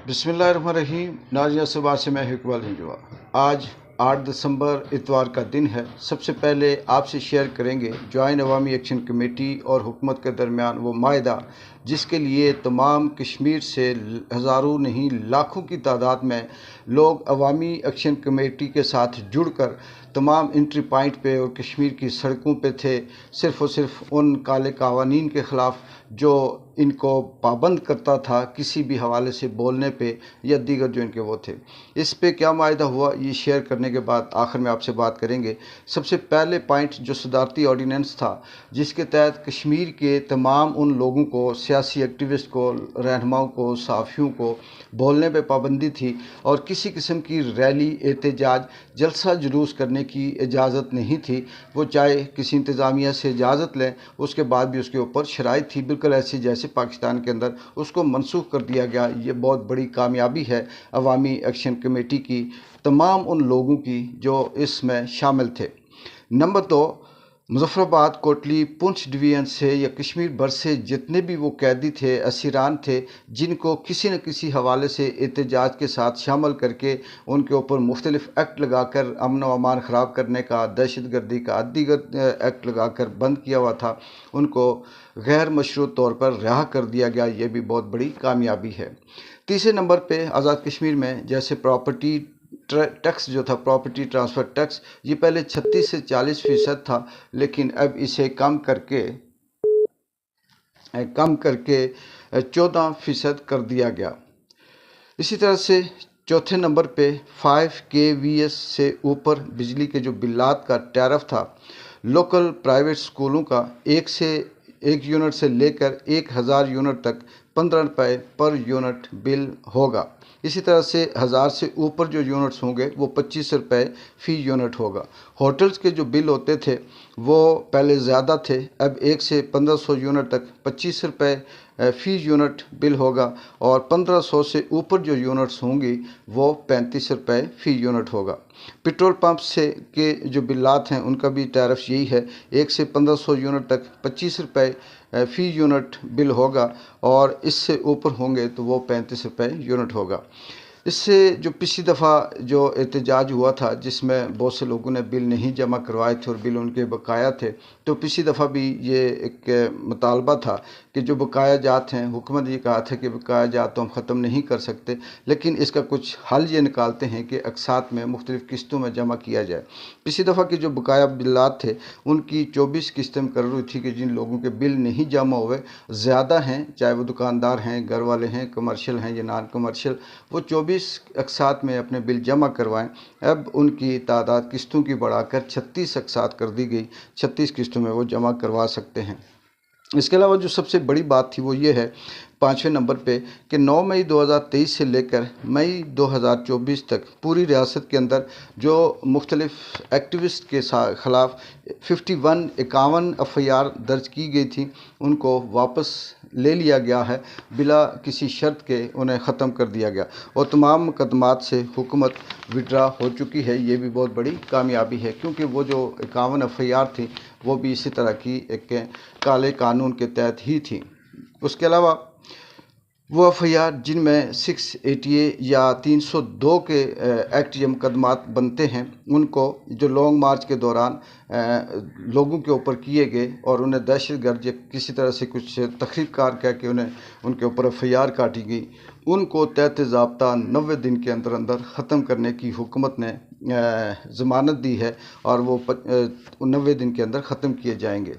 बिस्मिल्लाहिर्रहमानिर्रहीम। नाज़रीन सुबह से मैं इकबाल हिंजुआ। आज 8 दिसंबर इतवार का दिन है। सबसे पहले आपसे शेयर करेंगे जॉइंट अवामी एक्शन कमेटी और हुकूमत के दरमियान वो माहिदा जिसके लिए तमाम कश्मीर से हज़ारों नहीं लाखों की तादाद में लोग अवामी एक्शन कमेटी के साथ जुड़कर तमाम इंट्री पॉइंट पे और कश्मीर की सड़कों पे थे, सिर्फ़ और सिर्फ उन काले कावानीन के ख़िलाफ़ जो इनको पाबंद करता था किसी भी हवाले से बोलने पे या दीगर जो इनके वो थे। इस पे क्या मायदा हुआ ये शेयर करने के बाद आखिर में आपसे बात करेंगे। सबसे पहले पॉइंट जो सदारती ऑर्डिनेंस था जिसके तहत कश्मीर के तमाम उन लोगों को, सियासी एक्टिविस्ट को, रहनुमाओं को, सहाफ़ियों को बोलने पे पाबंदी थी और किसी किस्म की रैली, एहतजाज, जलसा जुलूस करने की इजाज़त नहीं थी। वो चाहे किसी इंतज़ामिया से इजाज़त लें उसके बाद भी उसके ऊपर शराइत थी, बिल्कुल ऐसी जैसे पाकिस्तान के अंदर उसको मनसूख कर दिया गया। ये बहुत बड़ी कामयाबी है अवामी एक्शन कमेटी की, तमाम उन लोगों की जो इसमें शामिल थे। नंबर 2, मुज़फ़्फ़राबाद, कोटली, पुंछ डिवीज़न से या कश्मीर भर से जितने भी वो कैदी थे, असीरान थे, जिनको किसी न किसी हवाले से एहतजाज के साथ शामिल करके उनके ऊपर मुख्तलिफ़ एक्ट लगाकर अमन व अमान ख़राब करने का, दहशत गर्दी का, दीगर एक्ट लगाकर बंद किया हुआ था, उनको गैर मशरूत तौर पर रिहा कर दिया गया। ये भी बहुत बड़ी कामयाबी है। तीसरे नंबर पे आज़ाद कश्मीर में जैसे प्रॉपर्टी टैक्स जो था, प्रॉपर्टी ट्रांसफ़र टैक्स, ये पहले 36 से 40% था, लेकिन अब इसे कम करके 14% कर दिया गया। इसी तरह से चौथे नंबर पे 5 kVS से ऊपर बिजली के जो बिल्लात का टैरिफ था, लोकल प्राइवेट स्कूलों का 1 यूनिट से लेकर 1000 यूनिट तक 15 रुपये पर यूनिट बिल होगा। इसी तरह से 1000 से ऊपर जो यूनिट्स होंगे वो 25 रुपये फ़ी यूनिट होगा। होटल्स के जो बिल होते थे वो पहले ज़्यादा थे, अब 1 से 1500 यूनिट तक 25 रुपये फ़ी यूनिट बिल होगा और 1500 से ऊपर जो यूनिट्स होंगी वो 35 रुपये फ़ी यूनिट होगा। पेट्रोल पंप से के जो बिल्लात हैं उनका भी टैरिफ यही है, 1 से 1500 यूनिट तक 25 रुपये फ़ी यूनिट बिल होगा और इससे ऊपर होंगे तो वो 35 रुपये यूनिट होगा। इससे जो पिछली दफ़ा जो एहतजाज हुआ था जिसमें बहुत से लोगों ने बिल नहीं जमा करवाए थे और बिल उनके बकाया थे, तो पिछली दफ़ा भी ये एक मुतालबा था कि जो बकाया जात हैं, हुकूमत ने ये कहा था कि बकाया जात तो हम ख़त्म नहीं कर सकते, लेकिन इसका कुछ हल ये निकालते हैं कि अक़सात में मुख्तलिफ़ किस्तों में जमा किया जाए। पिछली दफ़ा के जो बकाया बिल्लात थे उनकी 24 किस्तें मुकर्रर थी कि जिन लोगों के बिल नहीं जमा हुए ज़्यादा हैं, चाहे वो दुकानदार हैं, घर वाले हैं, कमर्शियल हैं या नॉन कमर्शियल, वो 24 अक़सात में अपने बिल जमा करवाएं। अब उनकी तादाद किस्तों की बढ़ाकर 36 अक़सात कर दी गई, 36 किस्तों में वो जमा करवा सकते हैं। इसके अलावा जो सबसे बड़ी बात थी वो ये है 5वें नंबर पे कि 9 मई 2023 से लेकर मई 2024 तक पूरी रियासत के अंदर जो मुख्तलिफ़ एक्टिविस्ट के ख़िलाफ़ 51 एफ़आईआर दर्ज की गई थी उनको वापस ले लिया गया है, बिला किसी शर्त के उन्हें ख़त्म कर दिया गया और तमाम मुकदमात से हुकूमत विड्रा हो चुकी है। ये भी बहुत बड़ी कामयाबी है क्योंकि वो जो 51 एफ़आईआर थी वो भी इसी तरह की एक काले कानून के तहत ही थी। उसके अलावा वो एफ़आईआर जिनमें 680 या 302 के एक्ट या मुकदमात बनते हैं उनको जो लॉन्ग मार्च के दौरान लोगों के ऊपर किए गए और उन्हें दहशतगर्द या किसी तरह से कुछ तख़रीबकार कह के उनके ऊपर एफ़आईआर काटी गई, उनको तहत ज़ाब्ता 90 दिन के अंदर अंदर ख़त्म करने की हुकूमत ने ज़मानत दी है और वो 90 दिन के अंदर ख़त्म किए जाएंगे।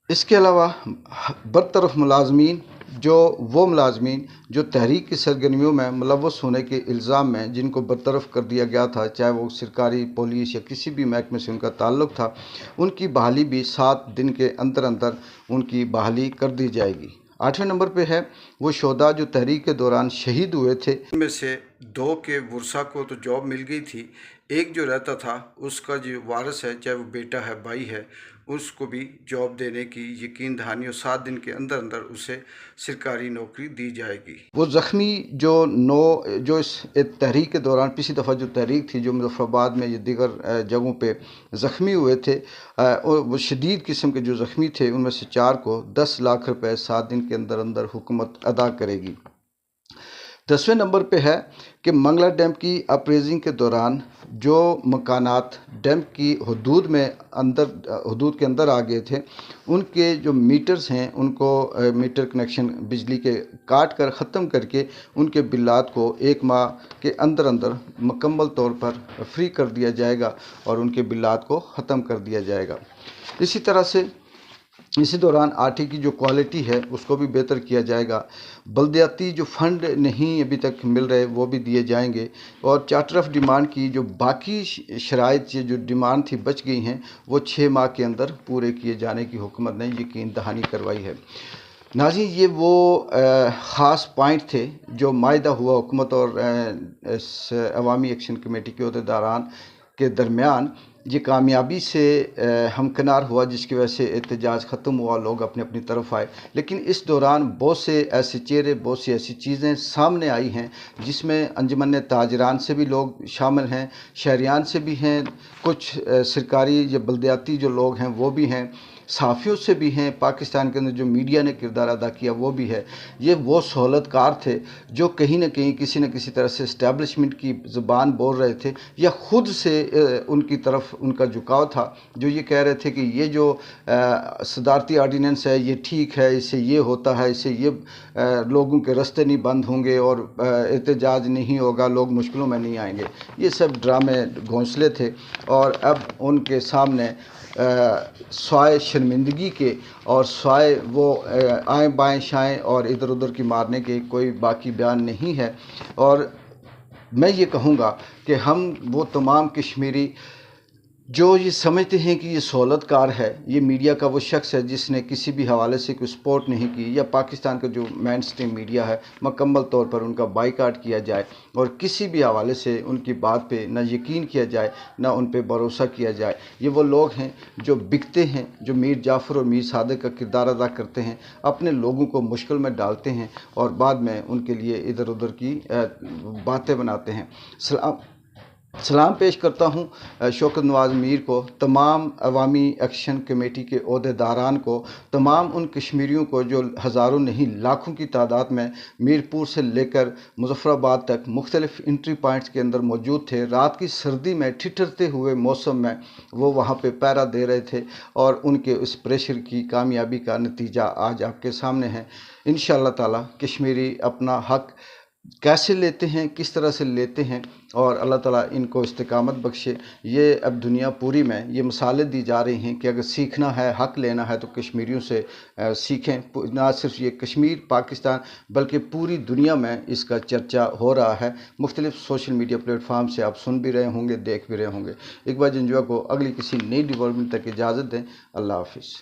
इसके अलावा बरतरफ मुलाजमीन वो मुलाजमीन जो तहरीक की सरगर्मियों में मुलव्वस होने के इल्ज़ाम में जिनको बरतरफ कर दिया गया था, चाहे वो सरकारी, पुलिस या किसी भी महकमे से उनका ताल्लुक़ था, उनकी बहाली भी 7 दिन के अंदर अंदर उनकी बहाली कर दी जाएगी। 8वें नंबर पे है वो शोधा जो तहरीक के दौरान शहीद हुए थे, उनमें से 2 के वर्सा को तो जॉब मिल गई थी, एक जो रहता था उसका जो वारिस है, चाहे वो बेटा है, भाई है, اس کو بھی جاب دینے کی یقین دہانی اور 7 دن کے اندر اندر اسے سرکاری نوکری دی جائے گی۔ وہ زخمی جو اس تحریک کے دوران پچھلی دفعہ جو تحریک تھی جو مظفر آباد میں یا دیگر جگہوں پہ زخمی ہوئے تھے، وہ شدید قسم کے جو زخمی تھے ان میں سے 4 کو 10 لاکھ روپے 7 دن کے اندر اندر حکومت ادا کرے گی۔ 10ویں نمبر پہ ہے کہ منگلا ڈیم کی اپریزنگ کے دوران جو مکانات ڈیم کی حدود کے اندر آ گئے تھے ان کے جو میٹرز ہیں ان کو میٹر کنیکشن بجلی کے کاٹ کر ختم کر کے ان کے بلات کو 1 ماہ کے اندر اندر مکمل طور پر فری کر دیا جائے گا اور ان کے بلات کو ختم کر دیا جائے گا۔ اسی طرح سے اسی دوران آٹے کی جو کوالٹی ہے اس کو بھی بہتر کیا جائے گا۔ بلدیاتی جو فنڈ نہیں ابھی تک مل رہے وہ بھی دیے جائیں گے، اور چارٹر آف ڈیمانڈ کی جو باقی شرائط جو ڈیمانڈ تھی بچ گئی ہیں وہ 6 ماہ کے اندر پورے کیے جانے کی حکومت نے یقین دہانی کروائی ہے۔ ناظرین، یہ وہ خاص پوائنٹ تھے جو معاہدہ ہوا حکومت اور عوامی ایکشن کمیٹی کے عہدیداران کے درمیان، یہ کامیابی سے ہمکنار ہوا جس کی وجہ سے احتجاج ختم ہوا، لوگ اپنی اپنی طرف آئے۔ لیکن اس دوران بہت سے ایسے چہرے، بہت سی ایسی چیزیں سامنے آئی ہیں جس میں انجمن تاجران سے بھی لوگ شامل ہیں، شہریان سے بھی ہیں، کچھ سرکاری یا بلدیاتی جو لوگ ہیں وہ بھی ہیں، صحافیوں سے بھی ہیں، پاکستان کے اندر جو میڈیا نے کردار ادا کیا وہ بھی ہے۔ یہ وہ سہولت کار تھے جو کہیں نہ کہیں کسی نہ کسی طرح سے اسٹیبلشمنٹ کی زبان بول رہے تھے یا خود سے ان کی طرف ان کا جھکاؤ تھا، جو یہ کہہ رہے تھے کہ یہ جو صدارتی آرڈیننس ہے یہ ٹھیک ہے، اس سے یہ ہوتا ہے، اس سے یہ لوگوں کے رستے نہیں بند ہوں گے اور احتجاج نہیں ہوگا، لوگ مشکلوں میں نہیں آئیں گے۔ یہ سب ڈرامے گھونسلے تھے اور اب ان کے سامنے سوائے شرمندگی کے اور سوائے وہ آئیں بائیں شائیں اور ادھر ادھر کی مارنے کے کوئی باقی بیان نہیں ہے۔ اور میں یہ کہوں گا کہ ہم وہ تمام کشمیری جو یہ سمجھتے ہیں کہ یہ سہولت کار ہے، یہ میڈیا کا وہ شخص ہے جس نے کسی بھی حوالے سے کوئی سپورٹ نہیں کی، یا پاکستان کا جو مین سٹریم میڈیا ہے مکمل طور پر ان کا بائیکاٹ کیا جائے اور کسی بھی حوالے سے ان کی بات پہ نہ یقین کیا جائے نہ ان پہ بھروسہ کیا جائے۔ یہ وہ لوگ ہیں جو بکتے ہیں، جو میر جعفر اور میر صادق کا کردار ادا کرتے ہیں، اپنے لوگوں کو مشکل میں ڈالتے ہیں اور بعد میں ان کے لیے ادھر ادھر کی باتیں بناتے ہیں۔ سلام پیش کرتا ہوں شوکت نواز میر کو، تمام عوامی ایکشن کمیٹی کے عہدیداران کو، تمام ان کشمیریوں کو جو ہزاروں نہیں لاکھوں کی تعداد میں میرپور سے لے کر مظفر آباد تک مختلف انٹری پوائنٹس کے اندر موجود تھے۔ رات کی سردی میں ٹھٹھرتے ہوئے موسم میں وہ وہاں پہ پہرا دے رہے تھے اور ان کے اس پریشر کی کامیابی کا نتیجہ آج آپ کے سامنے ہے۔ انشاءاللہ تعالی کشمیری اپنا حق کیسے لیتے ہیں، کس طرح سے لیتے ہیں، اور اللہ تعالیٰ ان کو استقامت بخشے۔ یہ اب دنیا پوری میں یہ مثالیں دی جا رہی ہیں کہ اگر سیکھنا ہے، حق لینا ہے تو کشمیریوں سے سیکھیں۔ نہ صرف یہ کشمیر، پاکستان بلکہ پوری دنیا میں اس کا چرچا ہو رہا ہے۔ مختلف سوشل میڈیا پلیٹ فارم سے آپ سن بھی رہے ہوں گے، دیکھ بھی رہے ہوں گے۔ اقبال جنجوعہ کو اگلی کسی نئی ڈیولپمنٹ تک اجازت دیں۔ اللہ حافظ۔